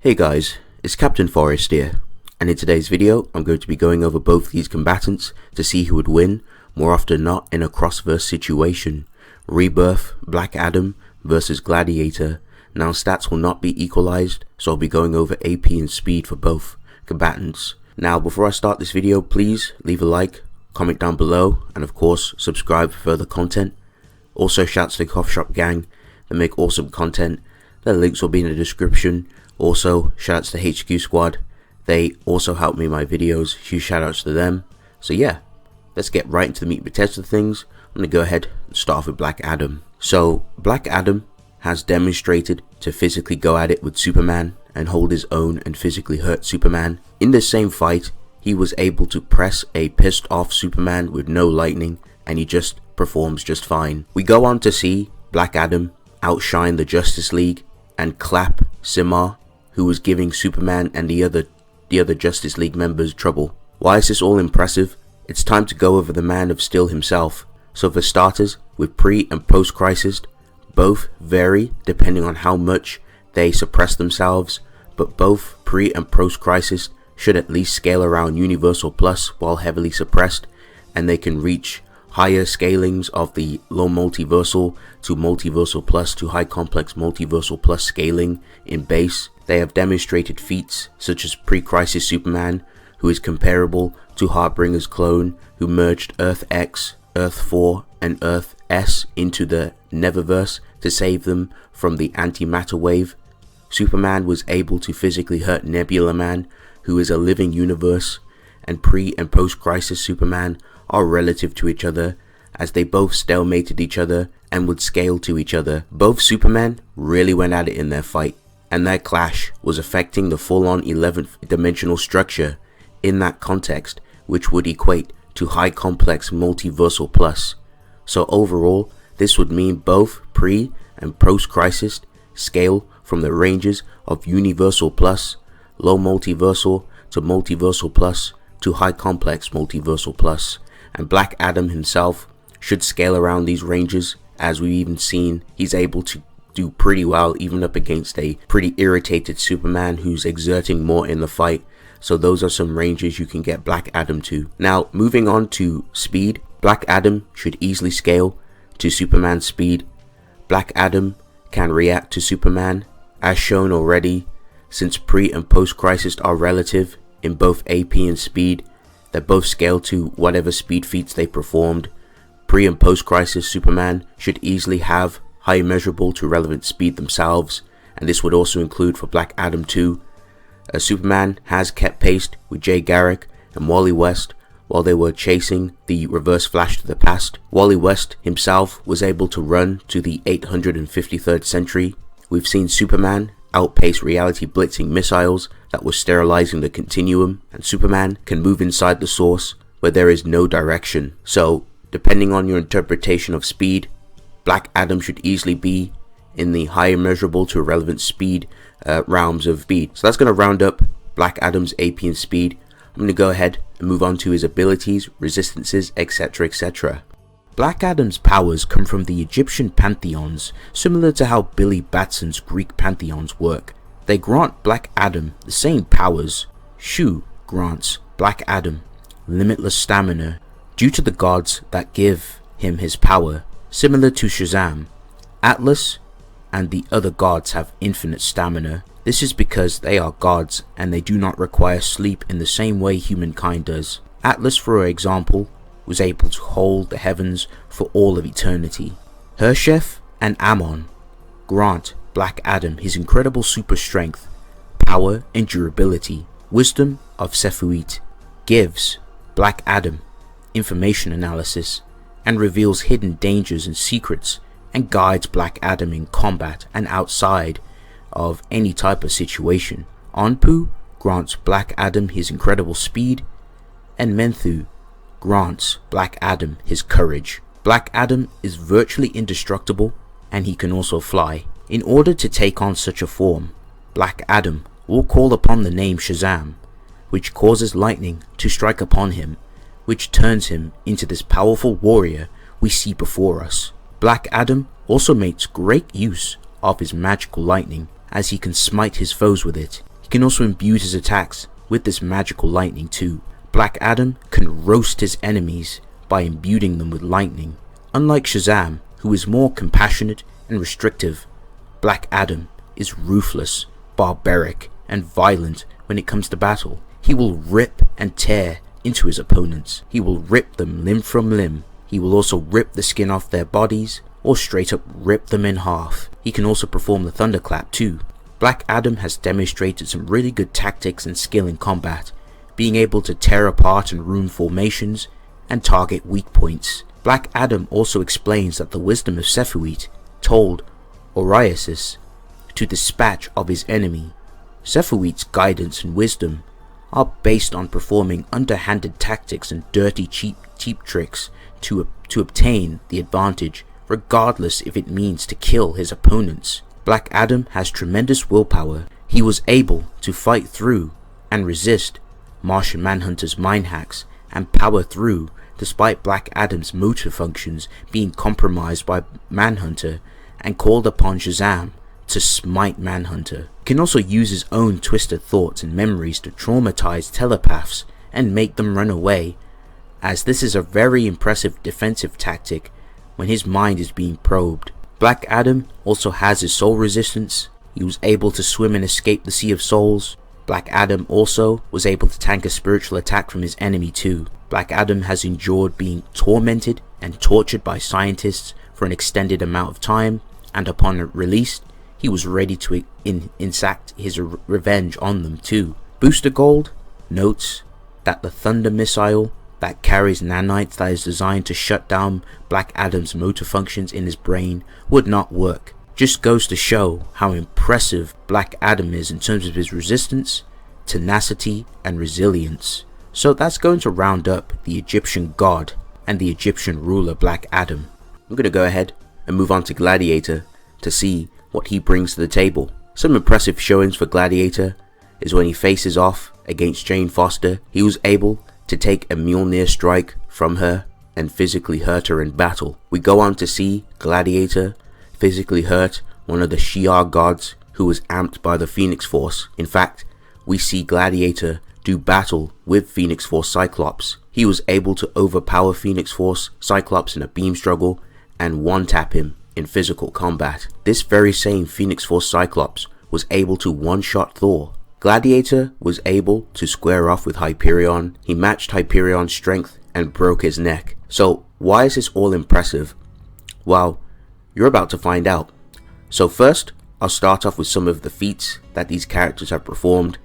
Hey guys, it's Captain Forest here, and in today's video I'm going to be going over both these combatants to see who would win more often than not in a cross-verse situation. Rebirth, Blackadam versus Gladiator. Now stats will not be equalized, so I'll be going over AP and speed for both combatants. Now before I start this video, please leave a like, comment down below, and of course subscribe for further content. Also shouts to the Cough Shop gang that make awesome content. Their links will be in the description. Also, shoutouts to HQ Squad. They also help me in my videos. Huge shoutouts to them. So yeah, let's get right into the meat and potatoes of things. I'm going to go ahead and start off with Blackadam. So, Blackadam has demonstrated to physically go at it with Superman and hold his own and physically hurt Superman. In the same fight, he was able to press a pissed off Superman with no lightning, and he just performs just fine. We go on to see Blackadam outshine the Justice League and clap Simar, who was giving Superman and the other Justice League members trouble. Why is this all impressive? It's time to go over the Man of Steel himself. So for starters, with pre and post crisis, both vary depending on how much they suppress themselves, but both pre and post crisis should at least scale around Universal Plus while heavily suppressed, and they can reach higher scalings of the low multiversal to multiversal plus to high complex multiversal plus scaling in base. They have demonstrated feats such as pre-crisis Superman, who is comparable to Heartbringer's clone, who merged Earth X, Earth 4 and Earth S into the Neververse to save them from the antimatter wave. Superman was able to physically hurt Nebula Man, who is a living universe, and pre and post crisis Superman are relative to each other, as they both stalemated each other and would scale to each other. Both Supermen really went at it in their fight, and their clash was affecting the full-on 11th dimensional structure in that context, which would equate to high complex multiversal plus. So overall, this would mean both pre and post crisis scale from the ranges of universal plus, low multiversal to multiversal plus to high complex multiversal plus, and Blackadam himself should scale around these ranges. As we've even seen, he's able to do pretty well even up against a pretty irritated Superman who's exerting more in the fight. So those are some ranges you can get Blackadam to. Now moving on to speed, Blackadam should easily scale to Superman's speed. Blackadam can react to Superman, as shown already, since pre and post crisis are relative in both AP and speed. They both scale to whatever speed feats they performed. Pre and post crisis Superman should easily have high measurable to relevant speed themselves, and this would also include for Blackadam too. Superman has kept pace with Jay Garrick and Wally West while they were chasing the Reverse Flash to the past. Wally West himself was able to run to the 853rd century. We've seen Superman outpace reality blitzing missiles that were sterilizing the continuum, and Superman can move inside the source where there is no direction. So depending on your interpretation of speed, Blackadam should easily be in the higher measurable to relevant speed realms of speed. So that's going to round up Blackadam's AP and speed. I'm going to go ahead and move on to his abilities, resistances, etc, etc. Blackadam's powers come from the Egyptian pantheons, similar to how Billy Batson's Greek pantheons work. They grant Blackadam the same powers. Shu grants Blackadam limitless stamina due to the gods that give him his power, similar to Shazam. Atlas and the other gods have infinite stamina. This is because they are gods and they do not require sleep in the same way humankind does. Atlas, for example, was able to hold the heavens for all of eternity. Hershef and Ammon grant Blackadam his incredible super strength, power and durability. Wisdom of Sephuit gives Blackadam information analysis and reveals hidden dangers and secrets, and guides Blackadam in combat and outside of any type of situation. Anpu grants Blackadam his incredible speed, and Menthu grants Blackadam his courage. Blackadam is virtually indestructible, and he can also fly. In order to take on such a form, Blackadam will call upon the name Shazam, which causes lightning to strike upon him, which turns him into this powerful warrior we see before us. Blackadam also makes great use of his magical lightning, as he can smite his foes with it. can also imbue his attacks with this magical lightning too. Blackadam can roast his enemies by imbuing them with lightning. Unlike Shazam, who is more compassionate and restrictive, Blackadam is ruthless, barbaric, and violent when it comes to battle. He will rip and tear into his opponents. He will rip them limb from limb. He will also rip the skin off their bodies, or straight up rip them in half. He can also perform the thunderclap too. Blackadam has demonstrated some really good tactics and skill in combat, being able to tear apart and ruin formations and target weak points. Blackadam also explains that the wisdom of Sephuit told Oriasis to dispatch of his enemy. Sephuit's guidance and wisdom are based on performing underhanded tactics and dirty cheap tricks to obtain the advantage, regardless if it means to kill his opponents. Blackadam has tremendous willpower. He was able to fight through and resist Martian Manhunter's mind hacks and power through despite Blackadam's motor functions being compromised by Manhunter, and called upon Shazam to smite Manhunter. He can also use his own twisted thoughts and memories to traumatize telepaths and make them run away, as this is a very impressive defensive tactic when his mind is being probed. Blackadam also has his soul resistance. He was able to swim and escape the Sea of Souls. Blackadam also was able to tank a spiritual attack from his enemy too. Blackadam has endured being tormented and tortured by scientists for an extended amount of time, and upon release, he was ready to exact his revenge on them too. Booster Gold notes that the Thunder Missile that carries nanites that is designed to shut down Blackadam's motor functions in his brain would not work. Just goes to show how impressive Blackadam is in terms of his resistance, tenacity, and resilience. So that's going to round up the Egyptian god and the Egyptian ruler Blackadam. I'm going to go ahead and move on to Gladiator to see what he brings to the table. Some impressive showings for Gladiator is when he faces off against Jane Foster. He was able to take a Mjolnir strike from her and physically hurt her in battle. We go on to see Gladiator physically hurt one of the Shi'ar gods who was amped by the Phoenix Force. In fact, we see Gladiator do battle with Phoenix Force Cyclops. He was able to overpower Phoenix Force Cyclops in a beam struggle and one-tap him in physical combat. This very same Phoenix Force Cyclops was able to one-shot Thor. Gladiator was able to square off with Hyperion. He matched Hyperion's strength and broke his neck. So why is this all impressive? Well, you're about to find out. So first, I'll start off with some of the feats that these characters have performed.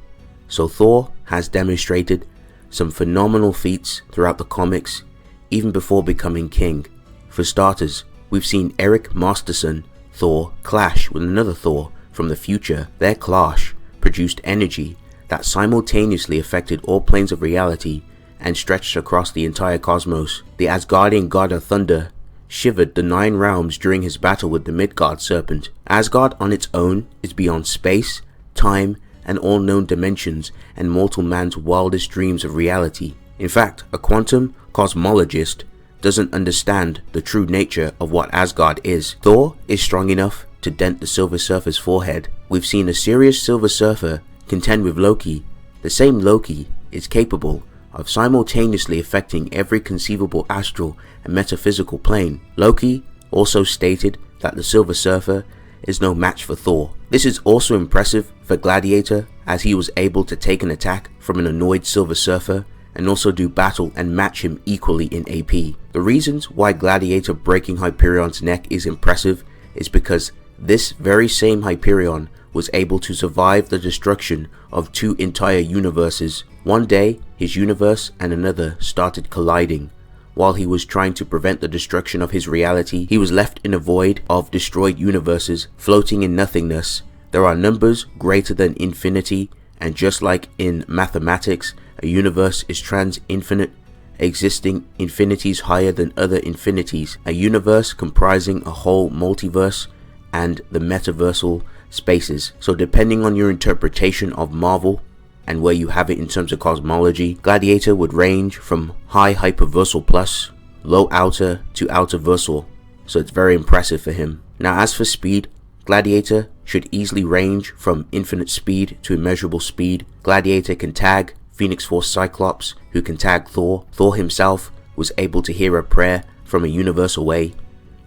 So Thor has demonstrated some phenomenal feats throughout the comics, even before becoming king. For starters, we've seen Eric Masterson Thor clash with another Thor from the future. Their clash produced energy that simultaneously affected all planes of reality and stretched across the entire cosmos. The Asgardian god of thunder shivered the 9 realms during his battle with the Midgard serpent. Asgard on its own is beyond space, time, and all known dimensions and mortal man's wildest dreams of reality. In fact, a quantum cosmologist doesn't understand the true nature of what Asgard is. Thor is strong enough to dent the Silver Surfer's forehead. We've seen a serious Silver Surfer contend with Loki. The same Loki is capable of simultaneously affecting every conceivable astral and metaphysical plane. Loki also stated that the Silver Surfer is no match for Thor. This is also impressive for Gladiator, as he was able to take an attack from an annoyed Silver Surfer and also do battle and match him equally in AP. The reasons why Gladiator breaking Hyperion's neck is impressive is because this very same Hyperion was able to survive the destruction of 2 entire universes. One day, his universe and another started colliding. While he was trying to prevent the destruction of his reality, he was left in a void of destroyed universes, floating in nothingness. There are numbers greater than infinity, and just like in mathematics, a universe is trans-infinite, existing infinities higher than other infinities. A universe comprising a whole multiverse and the metaversal spaces. So depending on your interpretation of Marvel and where you have it in terms of cosmology, Gladiator would range from high hyperversal plus, low outer to outer versal. So it's very impressive for him. Now as for speed, Gladiator should easily range from infinite speed to immeasurable speed. Gladiator can tag Phoenix Force Cyclops, who can tag Thor. Thor himself was able to hear a prayer from a universe away.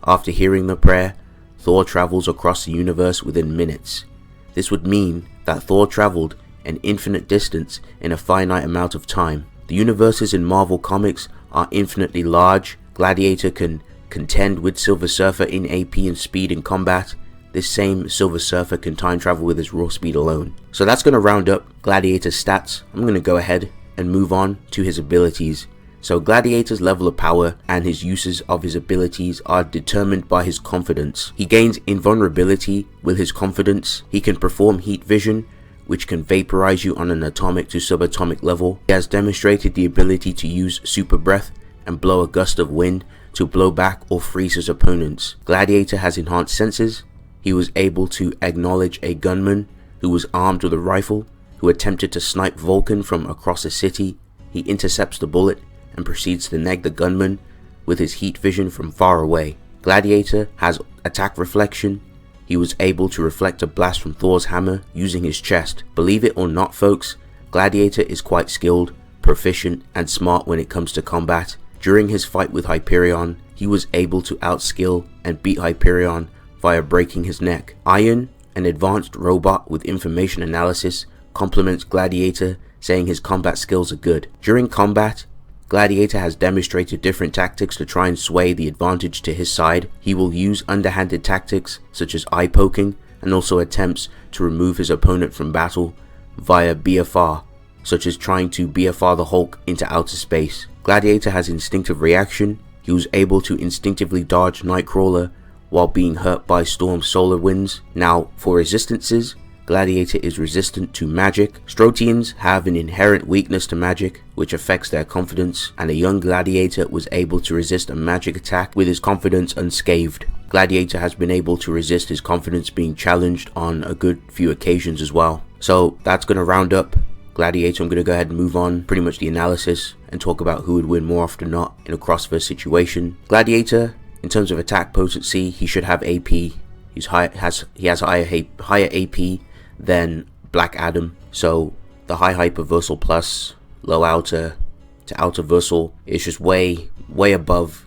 After hearing the prayer, Thor travels across the universe within minutes. This would mean that Thor traveled an infinite distance in a finite amount of time. The universes in Marvel Comics are infinitely large. Gladiator can contend with Silver Surfer in AP and speed in combat. This same Silver Surfer can time travel with his raw speed alone. So that's going to round up Gladiator's stats. I'm going to go ahead and move on to his abilities. So Gladiator's level of power and his uses of his abilities are determined by his confidence. He gains invulnerability with his confidence. He can perform heat vision, which can vaporize you on an atomic to subatomic level. He has demonstrated the ability to use super breath and blow a gust of wind to blow back or freeze his opponents. Gladiator has enhanced senses. He was able to acknowledge a gunman who was armed with a rifle, who attempted to snipe Vulcan from across a city. He intercepts the bullet and proceeds to neg the gunman with his heat vision from far away. Gladiator has attack reflection. He was able to reflect a blast from Thor's hammer using his chest. Believe it or not, folks, Gladiator is quite skilled, proficient, and smart when it comes to combat. During his fight with Hyperion, he was able to outskill and beat Hyperion via breaking his neck. Iron, an advanced robot with information analysis, compliments Gladiator, saying his combat skills are good. During combat, Gladiator has demonstrated different tactics to try and sway the advantage to his side. He will use underhanded tactics such as eye poking, and also attempts to remove his opponent from battle via BFR, such as trying to BFR the Hulk into outer space. Gladiator has instinctive reaction. He was able to instinctively dodge Nightcrawler while being hurt by Storm's solar winds. Now, for resistances, Gladiator is resistant to magic. Strotians have an inherent weakness to magic, which affects their confidence, and a young Gladiator was able to resist a magic attack with his confidence unscathed. Gladiator has been able to resist his confidence being challenged on a good few occasions as well. So that's going to round up Gladiator. I'm going to go ahead and move on pretty much the analysis and talk about who would win more often than not in a crossverse situation. Gladiator, in terms of attack potency, he should have AP. He has higher AP than Blackadam. So the high hyperversal plus low outer to outer versal is just way above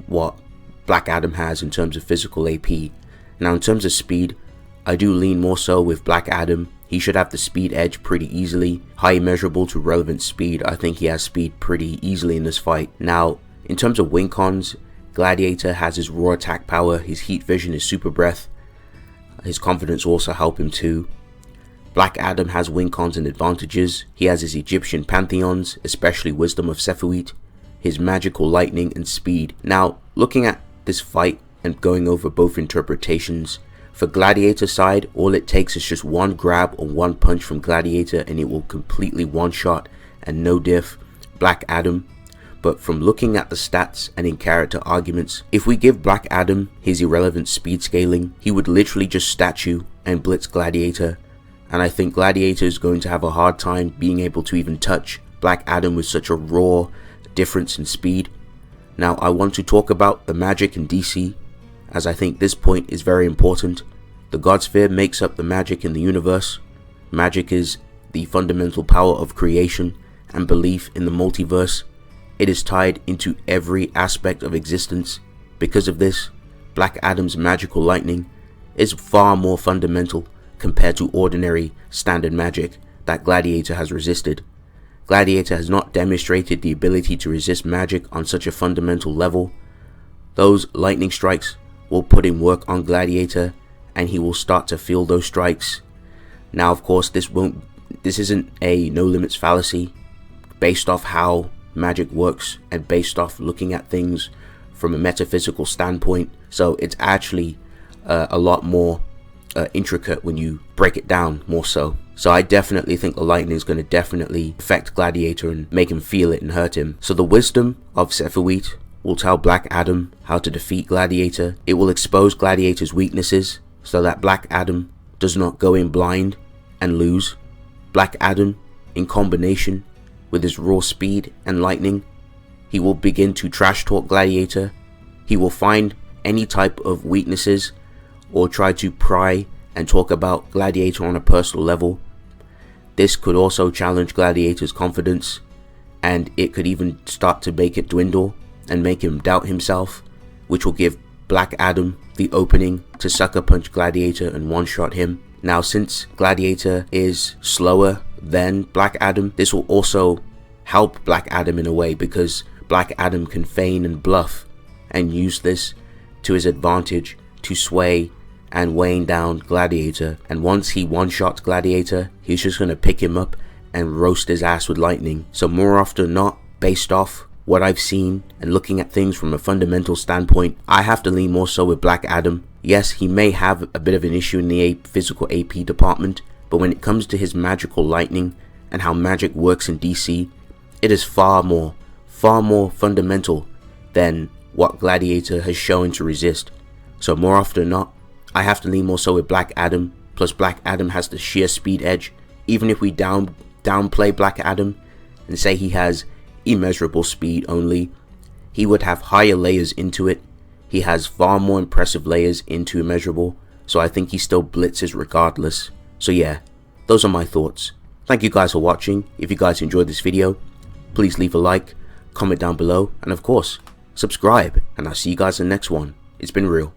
what Blackadam has in terms of physical AP. Now in terms of speed, I do lean more so with Blackadam. He should have the speed edge pretty easily. High measurable to relevant speed, I think he has speed pretty easily in this fight. Now in terms of win cons, Gladiator has his raw attack power, his heat vision, his super breath. His confidence also help him too. Blackadam has win cons and advantages. He has his Egyptian pantheons, especially Wisdom of Sephiroth, his magical lightning and speed. Now, looking at this fight and going over both interpretations, for Gladiator side, all it takes is just one grab or one punch from Gladiator and it will completely one-shot and no diff Blackadam. But from looking at the stats and in character arguments, if we give Blackadam his irrelevant speed scaling, he would literally just statue and blitz Gladiator. And I think Gladiator is going to have a hard time being able to even touch Blackadam with such a raw difference in speed. Now I want to talk about the magic in DC, as I think this point is very important. The God Sphere makes up the magic in the universe. Magic is the fundamental power of creation and belief in the multiverse. It is tied into every aspect of existence. Because of this, Blackadam's magical lightning is far more fundamental compared to ordinary standard magic that Gladiator has resisted. Gladiator has not demonstrated the ability to resist magic on such a fundamental level. Those lightning strikes will put in work on Gladiator and he will start to feel those strikes. Now of course this isn't a no limits fallacy based off how magic works and based off looking at things from a metaphysical standpoint, so it's actually a lot more intricate when you break it down more so. So I definitely think the lightning is going to definitely affect Gladiator and make him feel it and hurt him. So the wisdom of Sephiroth will tell Blackadam how to defeat Gladiator. It will expose Gladiator's weaknesses so that Blackadam does not go in blind and lose. Blackadam, in combination with his raw speed and lightning, he will begin to trash talk Gladiator. He will find any type of weaknesses or try to pry and talk about Gladiator on a personal level. This could also challenge Gladiator's confidence, and it could even start to make it dwindle and make him doubt himself, which will give Blackadam the opening to sucker punch Gladiator and one-shot him. Now, since Gladiator is slower than Blackadam, this will also help Blackadam in a way, because Blackadam can feign and bluff and use this to his advantage to sway and weighing down Gladiator. And once he one-shots Gladiator, he's just going to pick him up and roast his ass with lightning. So more often than not, based off what I've seen and looking at things from a fundamental standpoint, I have to lean more so with Blackadam. Yes, he may have a bit of an issue in the physical AP department, but when it comes to his magical lightning and how magic works in DC, it is far more fundamental than what Gladiator has shown to resist. So more often than not, I have to lean more so with Blackadam. Plus Blackadam has the sheer speed edge. Even if we downplay Blackadam and say he has immeasurable speed only, he would have higher layers into it. He has far more impressive layers into immeasurable, so I think he still blitzes regardless. So yeah, those are my thoughts. Thank you guys for watching. If you guys enjoyed this video, please leave a like, comment down below, and of course, subscribe, and I'll see you guys in the next one. It's been real.